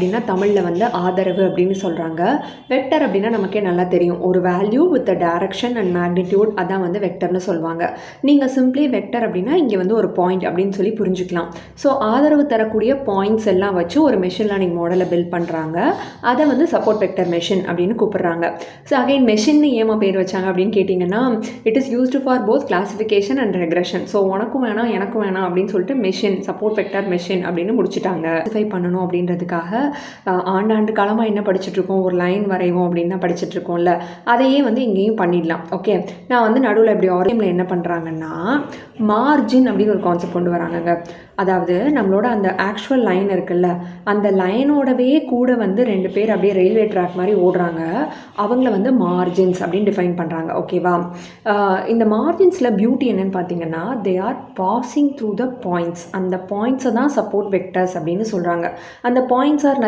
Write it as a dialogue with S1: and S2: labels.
S1: அப்படின்னா தமிழில் வந்து ஆதரவு அப்படின்னு சொல்கிறாங்க. வெக்டர் அப்படின்னா நமக்கே நல்லா தெரியும், ஒரு value with direction and magnitude, அதான் வந்து வெக்டர்னு சொல்லுவாங்க. நீங்கள் சிம்பிளி வெக்டர் அப்படின்னா இங்கே வந்து ஒரு பாயிண்ட் அப்படின்னு சொல்லி புரிஞ்சுக்கலாம். ஸோ ஆதரவு தரக்கூடிய பாயிண்ட்ஸ் எல்லாம் வச்சு ஒரு மெஷின் லேர்னிங் மாடலை பில்ட் பண்ணுறாங்க. அதை வந்து சப்போர்ட் வெக்டர் மெஷின் அப்படின்னு கூப்பிடுறாங்க. ஸோ அகைன் மெஷின் ஏமா பேர் வச்சாங்க அப்படின்னு கேட்டிங்கன்னா, it is used for both classification and regression. So உனக்கும் வேணாம் எனக்கும் வேணாம் அப்படின்னு சொல்லிட்டு மெஷின், சப்போர்ட் வெக்டர் மெஷின் அப்படின்னு முடிச்சுட்டாங்க. கிளாஸிஃபை பண்ணணும் அப்படின்றதுக்காக ஆண்டாண்டு காலமாக என்ன படிச்சுட்ருக்கோம், ஒரு லைன் வரைவோம் அப்படின்னு தான் படிச்சுட்ருக்கோம்ல, அதையே வந்து இங்கேயும் பண்ணிடலாம். ஓகே, நான் வந்து நடுவில் இப்படி ஆரியமில் என்ன பண்ணுறாங்கன்னா மார்ஜின் அப்படின்னு ஒரு கான்செப்ட் கொண்டு வராங்கங்க. அதாவது நம்மளோட அந்த ஆக்சுவல் லைன் இருக்குல்ல, அந்த லைனோடவே கூட வந்து 2 பேர் அப்படியே ரயில்வே ட்ராக் மாதிரி ஓடுறாங்க, அவங்கள வந்து மார்ஜின்ஸ் அப்படின்னு டிஃபைன் பண்ணுறாங்க. ஓகேவா? இந்த மார்ஜின்ஸில் பியூட்டி என்னன்னு பார்த்தீங்கன்னா, they are passing through the points. அந்த பாயிண்ட்ஸை தான் சப்போர்ட் வெக்டர்ஸ் அப்படின்னு சொல்கிறாங்க. அந்த பாயிண்ட்ஸ் ஆர்